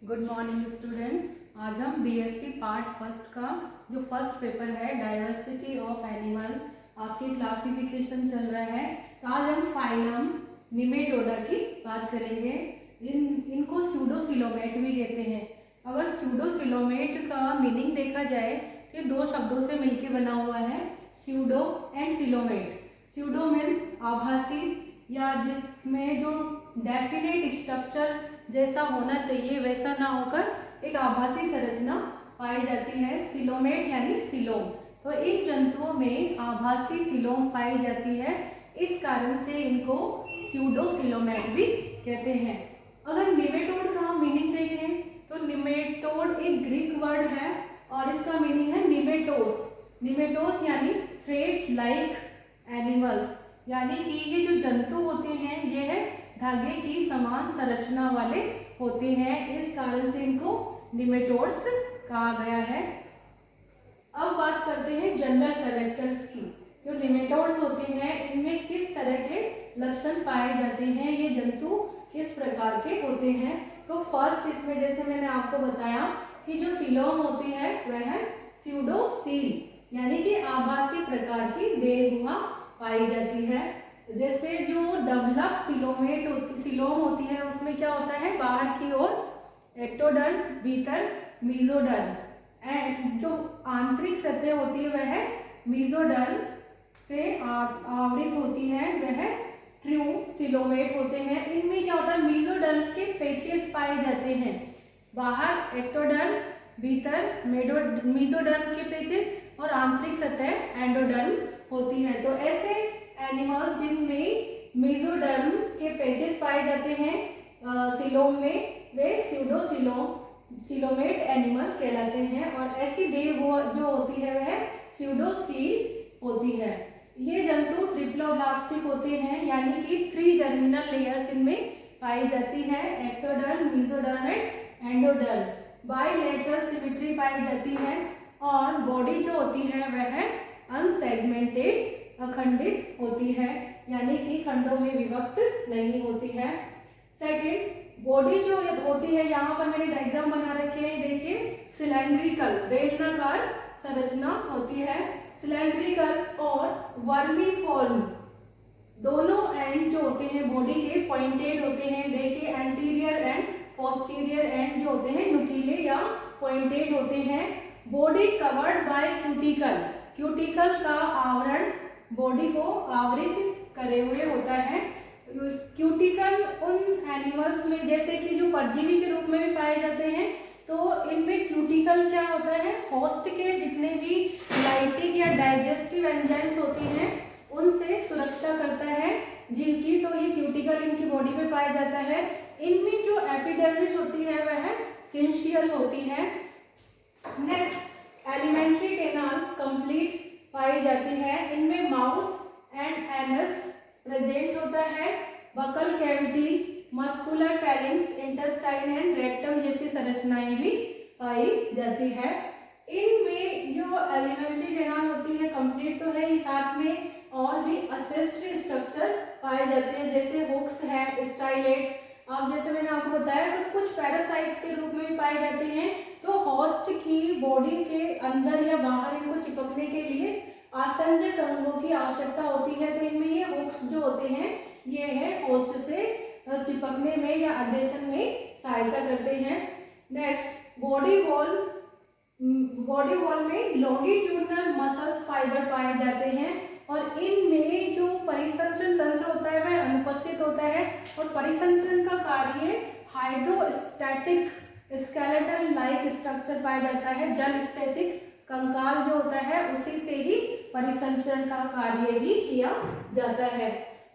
Good morning students. आज हम BSc part first का जो फर्स्ट पेपर है डाइवर्सिटी ऑफ एनिमल, आपकी क्लासिफिकेशन चल रहा है। तो आज हम फाइलम निमेटोडा की बात करेंगे। इनको स्यूडोसिलोमेट भी कहते हैं। अगर स्यूडोसिलोमेट का मीनिंग देखा जाए तो ये दो शब्दों से मिलकर बना हुआ है, pseudo and coelomate. Pseudo means आभासी, या जिसमें जो डेफिनेट स्ट्रक्चर जैसा होना चाहिए वैसा ना होकर एक आभासी संरचना पाई जाती है। सिलोमेट यानी सिलोम। तो इन जंतुओं में आभासी सिलोम पाई जाती है, इस कारण से इनको स्यूडोसिलोमेट भी कहते हैं। अगर निमेटोड का मीनिंग देखें तो निमेटोड एक ग्रीक वर्ड है और इसका मीनिंग है निमेटोस। निमेटोस यानी थ्रेड लाइक एनिमल्स, यानी कि ये जो जंतु होते हैं ये है धागे की समान संरचना वाले होते हैं, इस कारण से इनको निमेटोड्स कहा गया है। अब बात करते हैं जनरल कैरेक्टर्स की। जो निमेटोड्स होते हैं इनमें किस तरह के लक्षण पाए जाते हैं, ये जंतु किस प्रकार के होते हैं। तो फर्स्ट इसमें जैसे मैंने आपको बताया कि जो सिलोम होती है वह है स्यूडोसील, यानी कि आभासी प्रकार की देहगुहा पाई जाती है। जैसे जो डेवलप सिलोम होती है उसमें क्या होता है, बाहर की ओर एक्टोडर्म, भीतर मीजोडर्म, एंड जो आंतरिक सतह होती है वह मीजोडर्म से आवृत होती है, वह ट्रू सिलोमेट होते हैं। इनमें क्या होता है, मीजोडर्म के पेचेस पाए जाते हैं, बाहर एक्टोडर्म, भीतर मीजोडर्म के पेचेस और आंतरिक सतह एंडोडर्म होती है। तो ऐसे एनिमल जिनमें मेसोडर्म के पेचेस पाए जाते हैं सिलोम में, वे सिलोमेट एनिमल कहलाते हैं। और ऐसी देह जो होती है वह स्यूडोसील होती है। ये जंतु ट्रिप्लोब्लास्टिक होते हैं, यानी कि 3 जर्मिनल लेयर्स इनमें पाई जाती है, ectoderm, mesoderm and endoderm. Bilateral symmetry पाई जाती है और बॉडी जो होती है वह अनसेगमेंटेड, अखंडित होती है, यानी कि खंडों में विभक्त नहीं होती है। सेकंड, बॉडी जो होती है, यहाँ पर मैंने डायग्राम बना रखे हैं, देखिए सिलेंड्रिकल, बेलनाकार संरचना होती है। सिलेंड्रिकल और वर्मीफॉर्म दोनों एंड जो होते हैं बॉडी के पॉइंटेड होते हैं। देखिए एंटीरियर एंड पोस्टीरियर एंड जो होते हैं नुकीले या पॉइंटेड होते हैं। Body covered by cuticle, cuticle का आवरण बॉडी को आवृत करे हुए होता है। क्यूटिकल उन एनिमल्स में जैसे कि जो परजीवी के रूप में भी पाए जाते हैं, तो इनमें क्यूटिकल क्या होता है, होस्ट के जितने भी लाइटिक या डाइजेस्टिव एंजाइम्स होती हैं उनसे सुरक्षा करता है जिनकी, तो ये क्यूटिकल इनकी बॉडी में पाया जाता है। इनमें जो एपिडर्मिस होती है वह सेंशियल होती है। नेक्स्ट, एलिमेंट्री कैनाल कंप्लीट पाई जाती है। इनमें माउथ एंड एनस प्रेजेंट होता है, buccal cavity, muscular pharynx, intestine and rectum जैसी संरचनाएं भी पाई जाती है। इनमें जो एलिमेंट्री कैनाल होती है कंप्लीट तो है, साथ में और भी असेसरी स्ट्रक्चर पाए जाते हैं, जैसे हुक्स है, स्टाइलेट्स। अब जैसे मैंने आपको बताया कि कुछ पैरासाइट्स के रूप में भी पाए जाते हैं, तो होस्ट की बॉडी के अंदर या बाहर इनको चिपकने के लिए आसंजक अंगों की आवश्यकता होती है। तो इनमें ये हुक्स जो होते हैं ये है होस्ट से चिपकने में या अधेशन में सहायता करते हैं। नेक्स्ट, बॉडी वॉल में लॉन्गिट्यूडनल मसल्स फाइबर पाए जाते हैं और इनमें जो परिसंचरण तंत्र होता है वह अनुपस्थित होता है और परिसंचरण का कार्य हाइड्रोस्टैटिक स्केलेटन लाइक स्ट्रक्चर पाया जाता है। जल स्थितिक कंकाल जो होता है उसी से ही परिसंचरण का कार्य भी किया जाता है।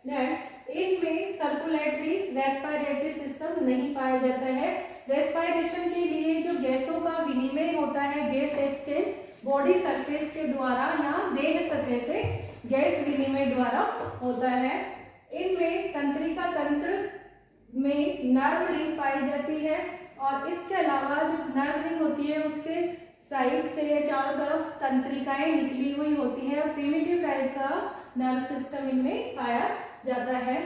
नेक्स्ट, इनमें सर्कुलेटरी रेस्पिरेटरी सिस्टम नहीं पाया जाता है। रेस्पिरेशन के लिए जो गैसों का विनिमय होता है, गैस एक्सचेंज, बॉडी सरफेस के द्वारा या देह सतह से गैस विनिमय द्वारा होता है। इनमें तंत्रिका तंत्र में नर्व रिंग पाई जाती है और इसके अलावा जो नर्व रिंग होती है उसके साइड से चारों तरफ तंत्रिकाएं निकली हुई होती है। प्रिमिटिव टाइप का नर्व सिस्टम इनमें पाया जाता है।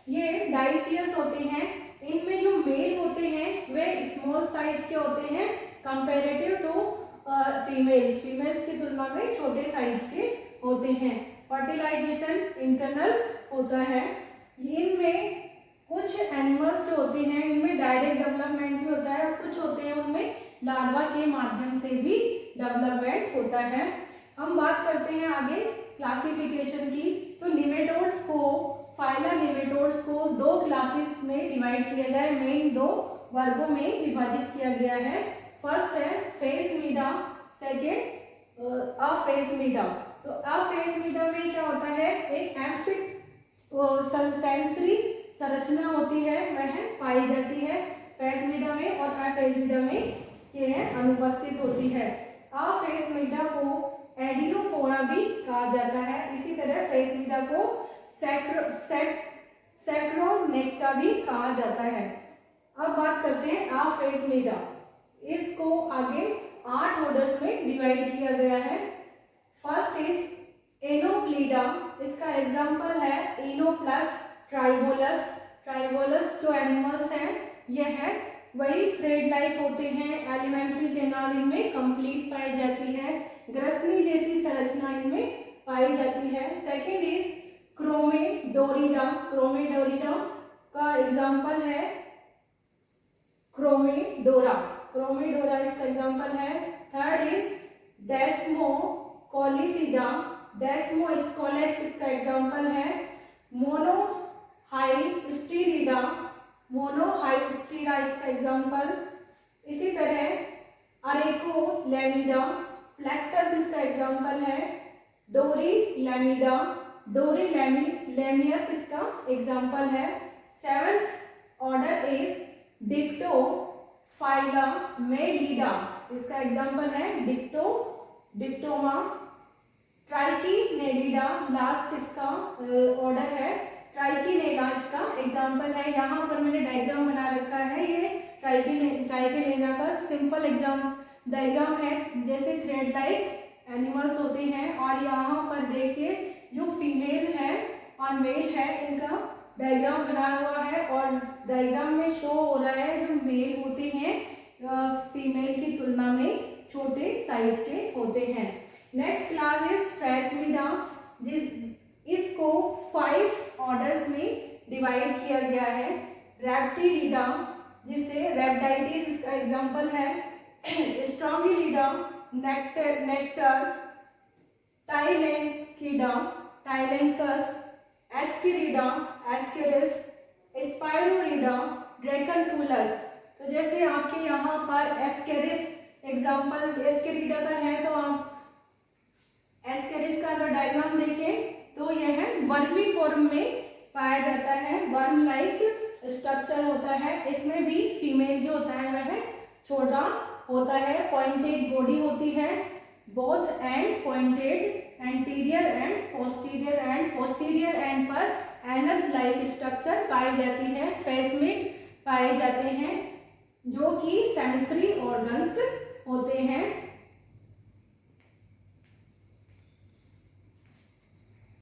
ये डाइसियस होते हैं। इनमें जो मेल होते हैं वे स्मॉल साइज साइज के होते हैं कंपेरेटिव टू फीमेल्स, फीमेल्स की तुलना में छोटे साइज के होते हैं। फर्टिलाइजेशन इंटरनल होता है। इनमें कुछ एनिमल्स जो होते हैं इनमें डायरेक्ट डेवलपमेंट भी होता है और कुछ होते हैं उनमें लार्वा के माध्यम से भी डेवलपमेंट होता है। हम बात करते हैं आगे क्लासिफिकेशन की। तो निमेटोड्स को, फाइला निमेटोड्स को दो क्लासेस में डिवाइड किया गया है, मेन दो वर्गों में विभाजित किया गया है। फर्स्ट है फेसमिडा, सेकेंड अफेसमिडा। तो अफेसमिडा में क्या होता है, एक एम्फिट सेंसरी संरचना होती है वह पाई जाती है फेसमिडा में, और अफेसमिडा में यह अनुपस्थित होती है। अफेसमिडा को एडिनोफोरा भी कहा जाता है। इसी तरह फेसमिडा को सैक्रोनेक्टा भी कहा जाता है। अब बात करते हैं अफेसमिडा। इसको आगे 8 ऑर्डर्स में डिवाइड किया गया है। फर्स्ट इज एनोप्लीडा, इसका एग्जांपल है इनोप्लस, ट्राइबोलस। ट्राइबोलस जो एनिमल्स हैं यह है वही थ्रेड लाइक होते हैं, एलिमेंट्री कैनाल इनमें कंप्लीट पाई जाती है, ग्रसनी जैसी संरचना इनमें पाई जाती है। Second is क्रोमेडोरिडा। क्रोमेडोरिडा का एग्जांपल है क्रोमेडोरा, क्रोमेडोरा इसका एग्जांपल है। थर्ड इज डेस्मोकोलिसिडा, डेस्मोस्कोलेक्स इसका एग्जांपल है। मोनोहाइस्टिरिडा, मोनोहाइस्टिरा इसका एग्जांपल। इसी तरह अरेकोलेमिडा, प्लेक्टस इसका एग्जांपल है। डोरीलेमिडा, डोरीलेमियस इसका एग्जांपल है। सेवेंथ ऑर्डर इज डिक्टोफाइला मेलिडा, इसका एग्जांपल है डिक्टोमा। ट्राइकिनेलिडा लास्ट इसका ऑर्डर है, ट्राइकिनेला इसका एग्जांपल है। यहाँ पर मैंने डायग्राम बना रखा है, ये ट्राइकिनेला का सिंपल डायग्राम है, जैसे थ्रेड लाइक एनिमल्स होते हैं। और यहाँ पर देखिए जो फीमेल है और मेल है इनका डायग्राम बना हुआ है, और डायग्राम में शो हो रहा है जो मेल होते हैं फीमेल की तुलना में छोटे साइज के होते हैं। नेक्स्ट क्लास इज फेसमिडा, इसको 5 ऑर्डर्स में डिवाइड किया गया है। रेप्टिलिडा, जिसे रेप्टाइटिस इसका एग्जांपल है। स्ट्रोंगिलिडा, नेक्टर, टाइलेंकिडा, टाइलेंकस, एस्किरिडा, एस्केरिस, स्पाइरोरिडा, ड्रैकनकुलस। तो जैसे आपके यहाँ पर एस्केरिस एग्जांपल एस्केरिडा का है, तो आप एस्केरिस का अगर डायग्राम देखें तो यह वर्मी फॉर्म में पाया जाता है, वर्म लाइक स्ट्रक्चर होता है। इसमें भी फीमेल जो होता है वह छोटा होता है, पॉइंटेड बॉडी होती है, both and pointed, anterior and posterior and पर एनस लाइक स्ट्रक्चर पाई जाती है। फेसमिड पाए जाते हैं जो कि सेंसरी ऑर्गन्स होते हैं।